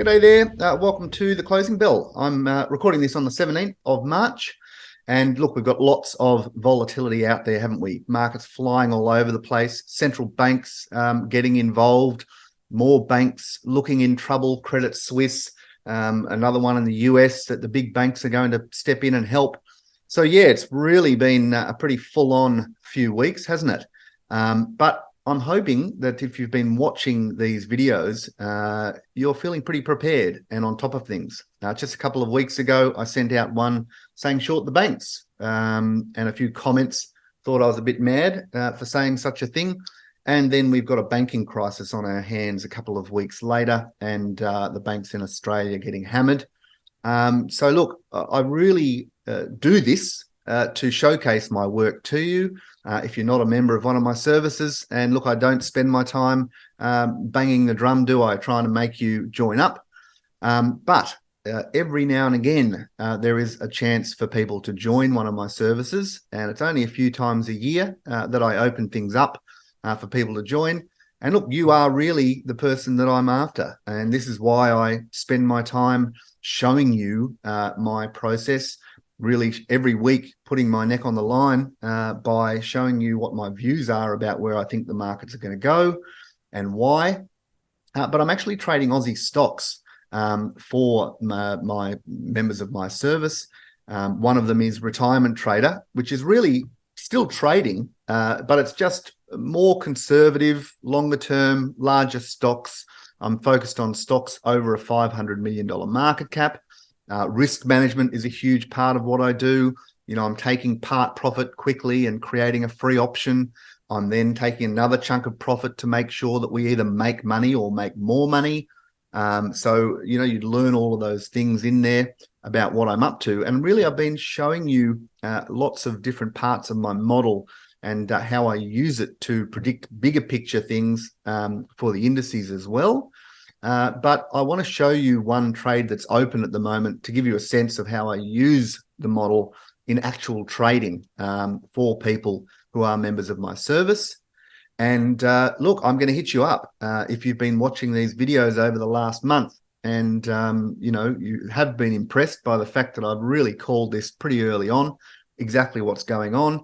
G'day there. Welcome to the Closing Bell. I'm recording this on the 17th of March. And look, we've got lots of volatility out there, haven't we? Markets flying all over the place, central banks getting involved, more banks looking in trouble, Credit Suisse, another one in the US that the big banks are going to step in and help. So yeah, it's really been a pretty full-on few weeks, hasn't it? But I'm hoping that if you've been watching these videos, you're feeling pretty prepared and on top of things. Just a couple of weeks ago, I sent out one saying short the banks, and a few comments thought I was a bit mad for saying such a thing. And then we've got a banking crisis on our hands a couple of weeks later, and the banks in Australia getting hammered. So look, I really do this to showcase my work to you. If you're not a member of one of my services, and look, I don't spend my time banging the drum, do I, trying to make you join up? But every now and again, there is a chance for people to join one of my services, and it's only a few times a year that I open things up for people to join. And look, you are really the person that I'm after, and this is why I spend my time showing you my process, really every week putting my neck on the line by showing you what my views are about where I think the markets are going to go and why. But I'm actually trading Aussie stocks for my members of my service. One of them is Retirement Trader, which is really still trading, but it's just more conservative, longer term, larger stocks. I'm focused on stocks over a $500 million market cap. Risk management is a huge part of what I do. You know, I'm taking part profit quickly and creating a free option. I'm then taking another chunk of profit to make sure that we either make money or make more money. So, you know, you'd learn all of those things in there about what I'm up to. And really, I've been showing you lots of different parts of my model and how I use it to predict bigger picture things for the indices as well. But I want to show you one trade that's open at the moment to give you a sense of how I use the model in actual trading for people who are members of my service. And look, I'm going to hit you up if you've been watching these videos over the last month and, you know, you have been impressed by the fact that I've really called this pretty early on, exactly what's going on,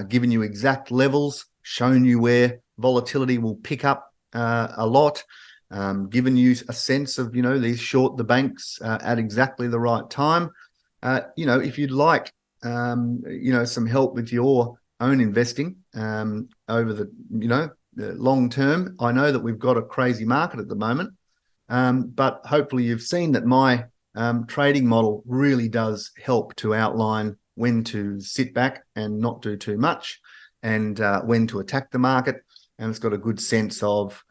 given you exact levels, shown you where volatility will pick up a lot, given you a sense of, you know, these short the banks at exactly the right time. You know, if you'd like, you know, some help with your own investing over the, you know, the long term, I know that we've got a crazy market at the moment, but hopefully you've seen that my trading model really does help to outline when to sit back and not do too much, and when to attack the market. And it's got a good sense of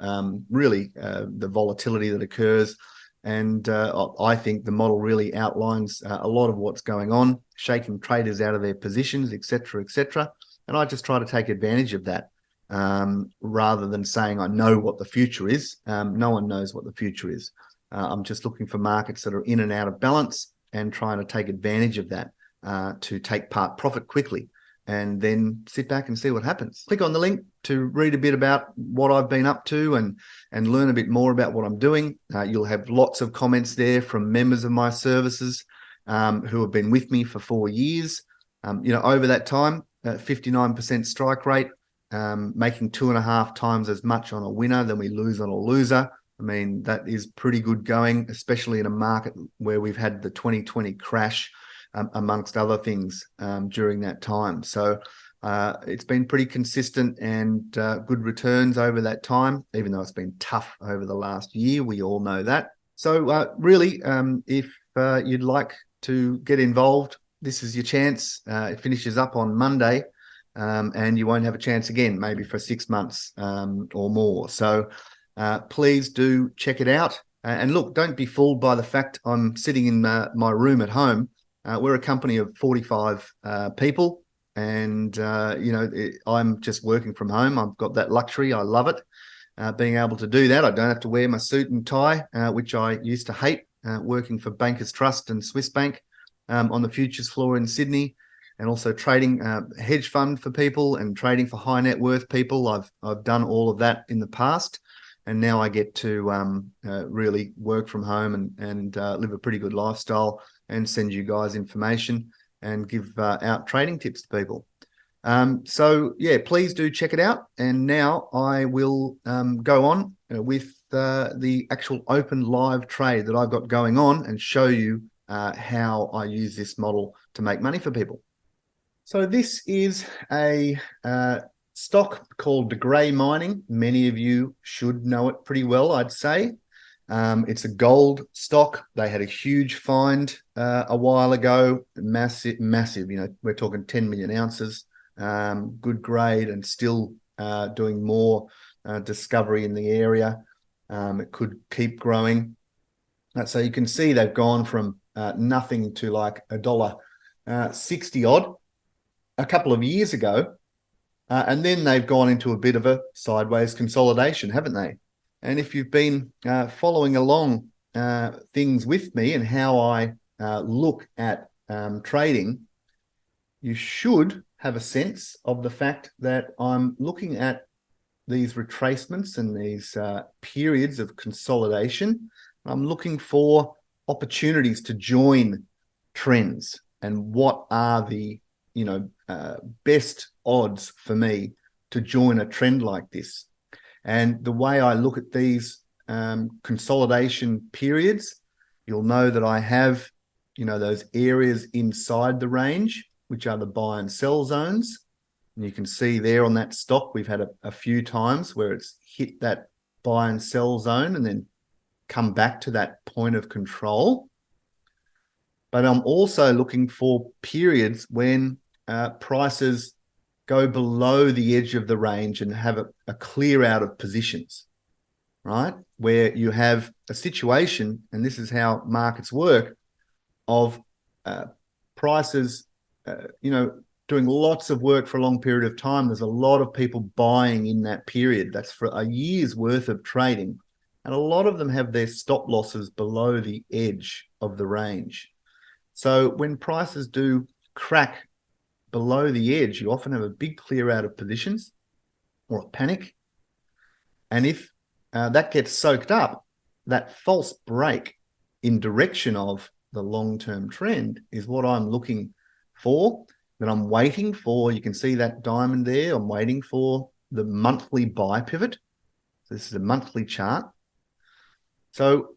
really the volatility that occurs. And I think the model really outlines a lot of what's going on, shaking traders out of their positions, et cetera, and I just try to take advantage of that rather than saying I know what the future is. No one knows what the future is. I'm just looking for markets that are in and out of balance and trying to take advantage of that to take part profit quickly and then sit back and see what happens. Click on the link to read a bit about what I've been up to and learn a bit more about what I'm doing. You'll have lots of comments there from members of my services who have been with me for 4 years. You know, over that time, 59% strike rate, making 2.5 times as much on a winner than we lose on a loser. I mean, that is pretty good going, especially in a market where we've had the 2020 crash, amongst other things during that time. So it's been pretty consistent and good returns over that time, even though it's been tough over the last year. We all know that. So really, if you'd like to get involved, this is your chance. It finishes up on Monday, and you won't have a chance again, maybe for 6 months or more. So please do check it out. And look, don't be fooled by the fact I'm sitting in my room at home. We're a company of 45 people, and you know, I'm just working from home. I've got that luxury. I love it, being able to do that. I don't have to wear my suit and tie, which I used to hate, working for Bankers Trust and Swiss Bank on the futures floor in Sydney, and also trading hedge fund for people and trading for high net worth people. I've done all of that in the past, and now I get to really work from home and live a pretty good lifestyle and send you guys information and give out trading tips to people. So yeah, please do check it out. And now I will go on with the actual open live trade that I've got going on and show you how I use this model to make money for people. So this is a stock called De Grey Mining. Many of you should know it pretty well, I'd say. It's a gold stock. They had a huge find a while ago, massive, you know, we're talking 10 million ounces, good grade, and still doing more discovery in the area. It could keep growing. So you can see they've gone from nothing to like $1.60 odd a couple of years ago. And then they've gone into a bit of a sideways consolidation, haven't they? And if you've been following along things with me and how I look at trading, you should have a sense of the fact that I'm looking at these retracements and these periods of consolidation. I'm looking for opportunities to join trends and what are the best odds for me to join a trend like this. And the way I look at these consolidation periods, you'll know that I have, those areas inside the range, which are the buy and sell zones. And you can see there on that stock, we've had a few times where it's hit that buy and sell zone and then come back to that point of control. But I'm also looking for periods when prices go below the edge of the range and have a clear out of positions, right? Where you have a situation, and this is how markets work, of prices, doing lots of work for a long period of time. There's a lot of people buying in that period. That's for a year's worth of trading. And a lot of them have their stop losses below the edge of the range. So when prices do crack below the edge, you often have a big clear out of positions or a panic. And if that gets soaked up, that false break in direction of the long-term trend is what I'm looking for, that I'm waiting for. You can see that diamond there. I'm waiting for the monthly buy pivot. So this is a monthly chart. So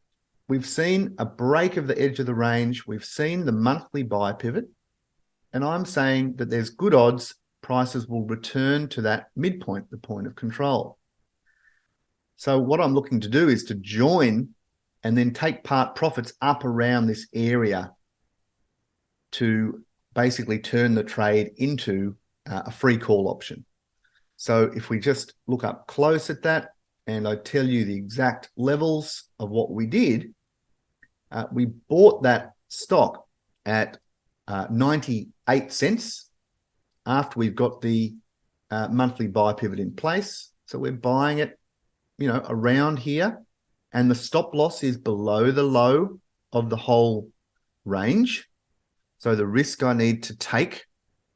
we've seen a break of the edge of the range. We've seen the monthly buy pivot. And I'm saying that there's good odds prices will return to that midpoint, the point of control. So what I'm looking to do is to join and then take part profits up around this area to basically turn the trade into a free call option. So if we just look up close at that, and I tell you the exact levels of what we did, we bought that stock at 98 cents after we've got the monthly buy pivot in place. So we're buying it, around here, and the stop loss is below the low of the whole range. So the risk I need to take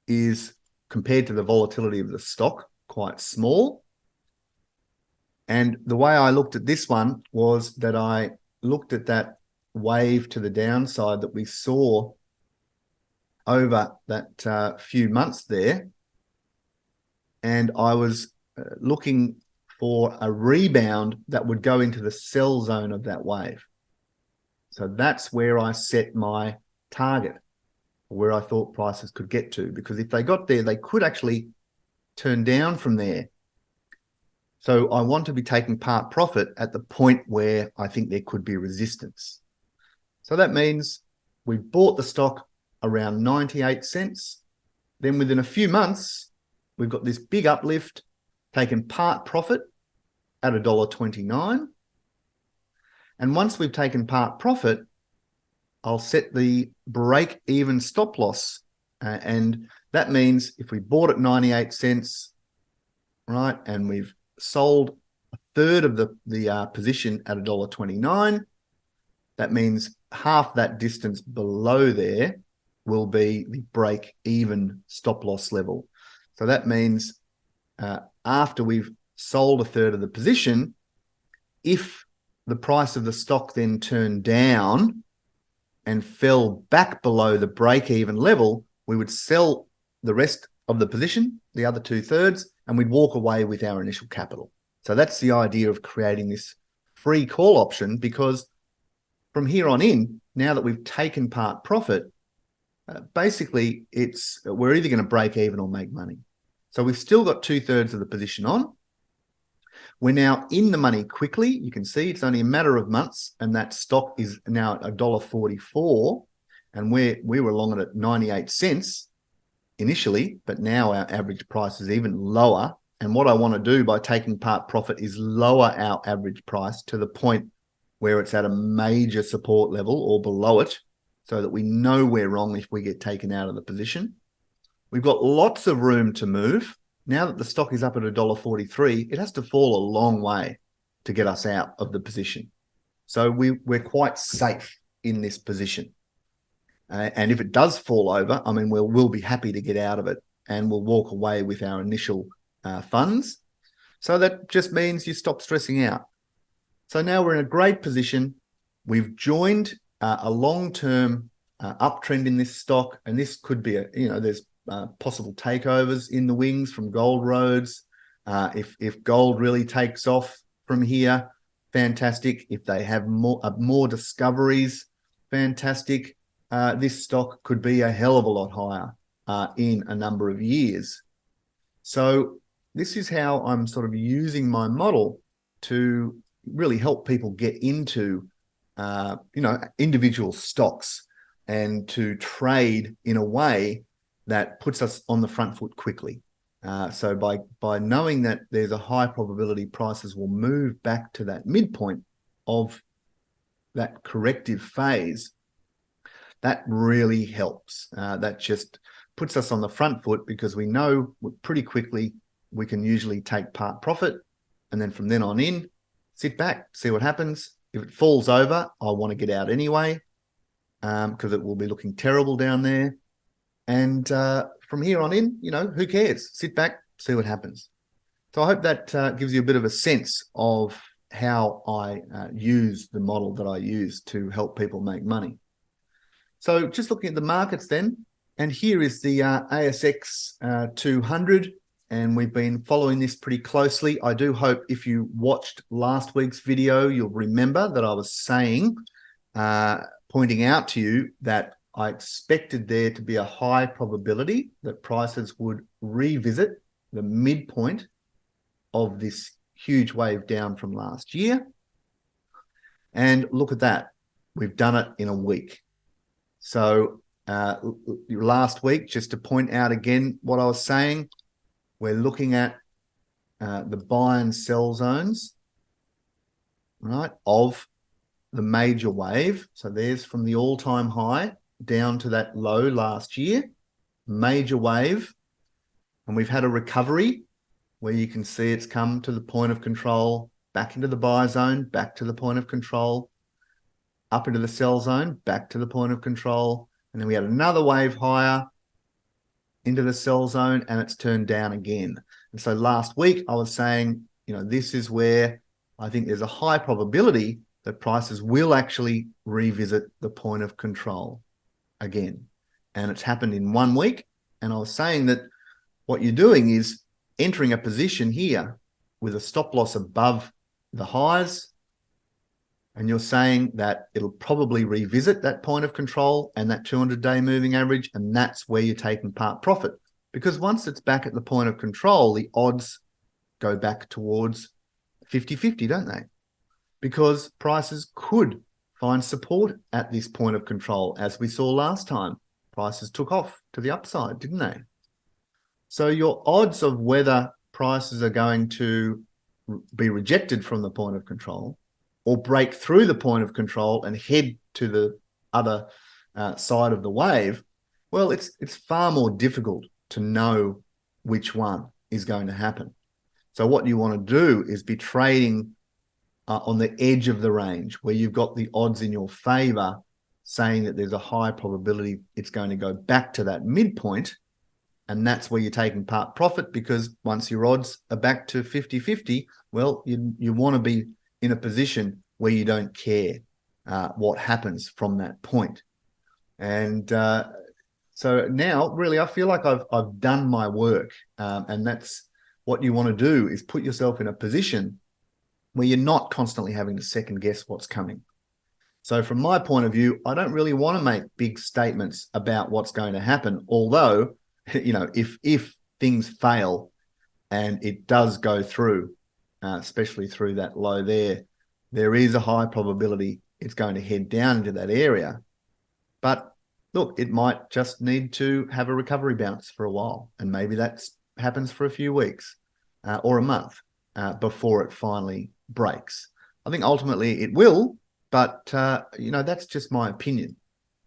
is, compared to the volatility of the stock, quite small. And the way I looked at this one was that I looked at that wave to the downside that we saw over that few months there, and I was looking for a rebound that would go into the sell zone of that wave. So that's where I set my target, where I thought prices could get to, because if they got there, they could actually turn down from there. So I want to be taking part profit at the point where I think there could be resistance. So that means we bought the stock around 98 cents. Then within a few months, we've got this big uplift, taken part profit at $1.29. And once we've taken part profit, I'll set the break-even stop loss. And that means if we bought at 98 cents, right, and we've sold a third of the position at $1.29, that means half that distance below there will be the break-even stop loss level. So that means after we've sold a third of the position, if the price of the stock then turned down and fell back below the break-even level, we would sell the rest of the position, the other 2/3, and we'd walk away with our initial capital. So that's the idea of creating this free call option, because from here on in, now that we've taken part profit, basically we're either going to break even or make money. So we've still got 2/3 of the position on. We're now in the money quickly. You can see it's only a matter of months, and that stock is now at $1.44, and we were long it at 98 cents initially, but now our average price is even lower. And what I want to do by taking part profit is lower our average price to the point where it's at a major support level or below it, so that we know we're wrong if we get taken out of the position. We've got lots of room to move. Now that the stock is up at $1.43, it has to fall a long way to get us out of the position. So we're quite safe in this position. And if it does fall over, I mean, we'll be happy to get out of it, and we'll walk away with our initial funds. So that just means you stop stressing out. So now we're in a great position. We've joined a long-term uptrend in this stock, and this could be there's possible takeovers in the wings from gold roads. If gold really takes off from here, fantastic. If they have more discoveries, fantastic. This stock could be a hell of a lot higher in a number of years. So this is how I'm sort of using my model to really help people get into individual stocks and to trade in a way that puts us on the front foot quickly. So by knowing that there's a high probability prices will move back to that midpoint of that corrective phase, that really helps. That just puts us on the front foot, because we know pretty quickly we can usually take part profit, and then from then on in, sit back, see what happens. If it falls over, I want to get out anyway, because it will be looking terrible down there. And from here on in, who cares? Sit back, see what happens. So I hope that gives you a bit of a sense of how I use the model that I use to help people make money. So just looking at the markets then, and here is the ASX 200, and we've been following this pretty closely. I do hope if you watched last week's video, you'll remember that I was saying, pointing out to you that I expected there to be a high probability that prices would revisit the midpoint of this huge wave down from last year. And look at that. We've done it in a week. So last week, just to point out again what I was saying, we're looking at the buy and sell zones, right, of the major wave. So there's from the all-time high down to that low last year, major wave. And we've had a recovery where you can see it's come to the point of control, back into the buy zone, back to the point of control, up into the sell zone, back to the point of control. And then we had another wave higher into the sell zone, and it's turned down again. And so last week I was saying, this is where I think there's a high probability that prices will actually revisit the point of control again. And it's happened in 1 week. And I was saying that what you're doing is entering a position here with a stop loss above the highs, and you're saying that it'll probably revisit that point of control and that 200-day moving average, and that's where you're taking part profit. Because once it's back at the point of control, the odds go back towards 50-50, don't they? Because prices could find support at this point of control, as we saw last time. Prices took off to the upside, didn't they? So your odds of whether prices are going to be rejected from the point of control or break through the point of control and head to the other side of the wave, well, it's far more difficult to know which one is going to happen. So what you want to do is be trading on the edge of the range, where you've got the odds in your favor saying that there's a high probability it's going to go back to that midpoint. And that's where you're taking part profit, because once your odds are back to 50-50, well, you want to be in a position where you don't care what happens from that point. And so now, really, I feel like I've done my work, and that's what you want to do, is put yourself in a position where you're not constantly having to second guess what's coming. So from my point of view, I don't really want to make big statements about what's going to happen. Although, if things fail and it does go through, especially through that low there is a high probability it's going to head down into that area. But look, it might just need to have a recovery bounce for a while. And maybe that happens for a few weeks or a month before it finally breaks. I think ultimately it will, but, that's just my opinion.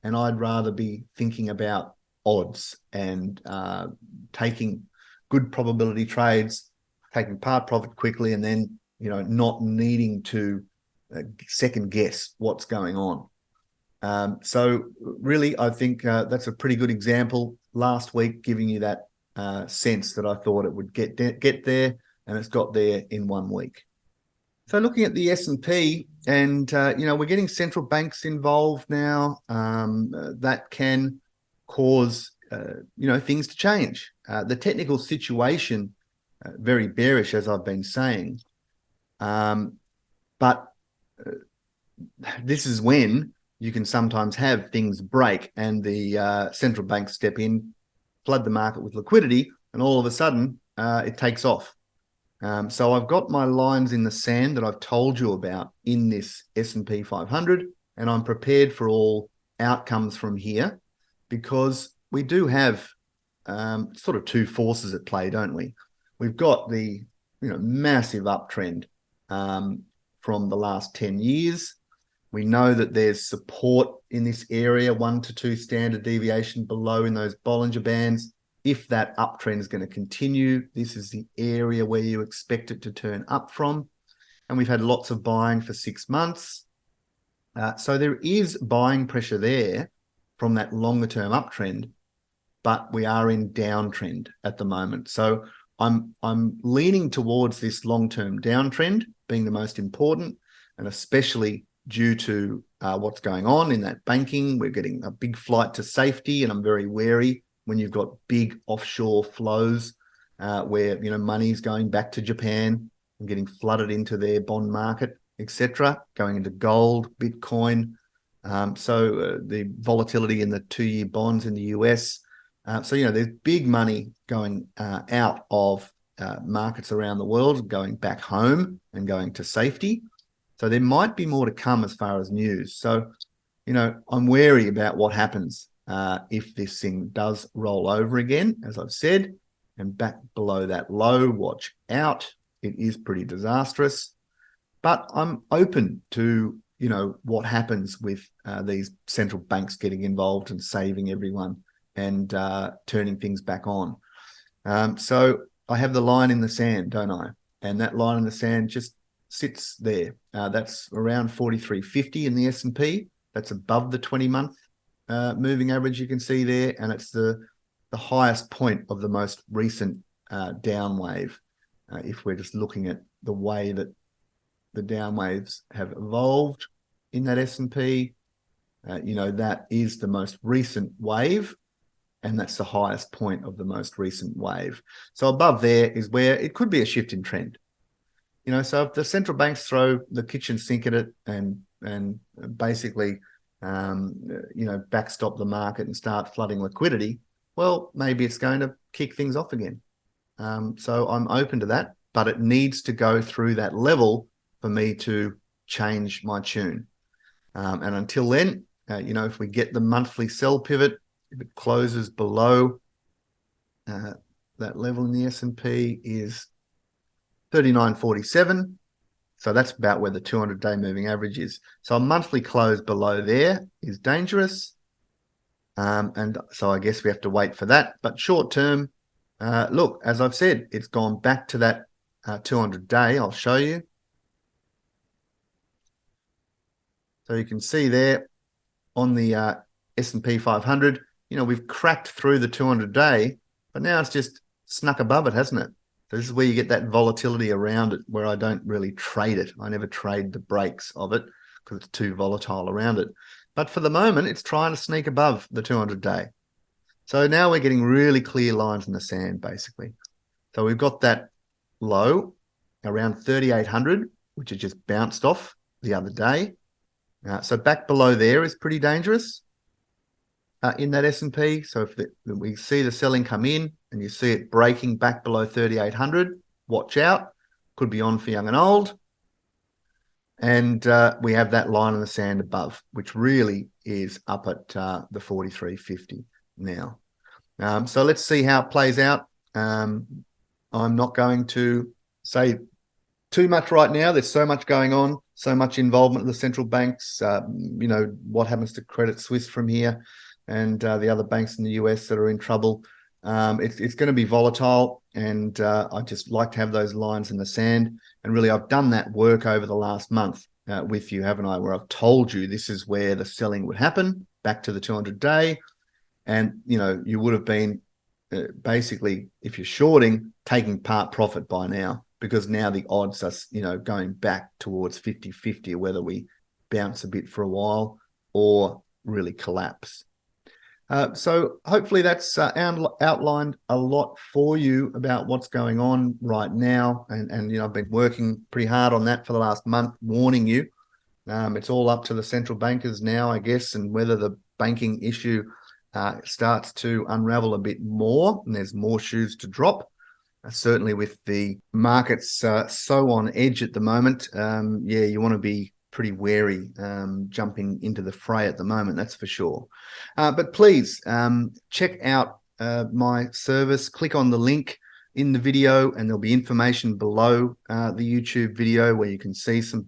And I'd rather be thinking about odds and taking good probability trades, taking part profit quickly, and then, not needing to second guess what's going on. So really, I think that's a pretty good example last week, giving you that sense that I thought it would get there, and it's got there in 1 week. So looking at the S&P, and we're getting central banks involved now. That can cause things to change. The technical situation very bearish, as I've been saying, but this is when you can sometimes have things break and the central banks step in, flood the market with liquidity, and all of a sudden it takes off. So I've got my lines in the sand that I've told you about in this S&P 500, and I'm prepared for all outcomes from here, because we do have sort of two forces at play, don't we? We've got the massive uptrend from the last 10 years. We know that there's support in this area, 1 to 2 standard deviation below in those Bollinger Bands. If that uptrend is going to continue, this is the area where you expect it to turn up from. And we've had lots of buying for 6 months. So there is buying pressure there from that longer term uptrend, but we are in downtrend at the moment. So I'm leaning towards this long-term downtrend being the most important, and especially due to what's going on in that banking. We're getting a big flight to safety, and I'm very wary when you've got big offshore flows where money's going back to Japan and getting flooded into their bond market, etc., going into gold, Bitcoin. So the volatility in the 2-year bonds in the US. So there's big money going out of markets around the world, going back home and going to safety. So there might be more to come as far as news. So, I'm wary about what happens if this thing does roll over again, as I've said, and back below that low. Watch out. It is pretty disastrous. But I'm open to, what happens with these central banks getting involved and saving everyone and turning things back on. So I have the line in the sand, don't I? And that line in the sand just sits there. That's around 43.50 in the S&P. That's above the 20-month moving average you can see there, and it's the highest point of the most recent down wave. If we're just looking at the way that the down waves have evolved in that S&P, that is the most recent wave, and that's the highest point of the most recent wave. So above there is where it could be a shift in trend. So if the central banks throw the kitchen sink at it and basically, backstop the market and start flooding liquidity, well, maybe it's going to kick things off again. So I'm open to that, but it needs to go through that level for me to change my tune. And until then, if we get the monthly sell pivot, if it closes below that level in the S&P is 39.47. So that's about where the 200-day moving average is. So a monthly close below there is dangerous. And so I guess we have to wait for that. But short term, look, as I've said, it's gone back to that 200-day. I'll show you. So you can see there on the S&P 500, we've cracked through the 200-day, but now it's just snuck above it, hasn't it? So this is where you get that volatility around it, where I don't really trade it. I never trade the breaks of it because it's too volatile around it. But for the moment, it's trying to sneak above the 200-day. So now we're getting really clear lines in the sand, basically. So we've got that low around 3,800, which has just bounced off the other day. So back below there is pretty dangerous in that S&P. So if we see the selling come in and you see it breaking back below 3,800, watch out. Could be on for young and old. And we have that line in the sand above, which really is up at the 43.50 now. So let's see how it plays out. I'm not going to say too much right now. There's so much going on, so much involvement of the central banks. You know, what happens to Credit Suisse from here and the other banks in the US that are in trouble. It's going to be volatile, and I just like to have those lines in the sand. And really, I've done that work over the last month with you, haven't I, where I've told you this is where the selling would happen, back to the 200-day. And, you know, you would have been basically, if you're shorting, taking part profit by now, because now the odds are, you know, going back towards 50-50, whether we bounce a bit for a while or really collapse. So hopefully that's outlined a lot for you about what's going on right now. And you know, I've been working pretty hard on that for the last month, warning you. It's all up to the central bankers now, I guess, and whether the banking issue starts to unravel a bit more and there's more shoes to drop. Certainly with the markets so on edge at the moment, yeah, you want to be pretty wary jumping into the fray at the moment, that's for sure. But please check out my service. Click on the link in the video and there'll be information below the YouTube video where you can see some,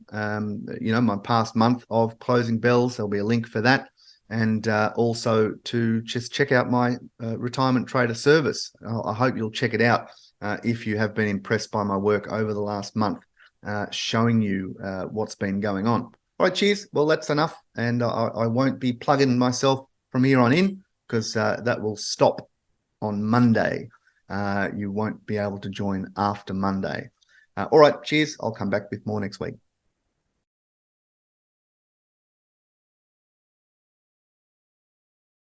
you know, my past month of closing bells. There'll be a link for that. And also to just check out my retirement trader service. I hope you'll check it out if you have been impressed by my work over the last month, showing you what's been going on. All right, cheers. Well, that's enough. And I won't be plugging myself from here on in because that will stop on Monday. You won't be able to join after Monday. All right, cheers. I'll come back with more next week.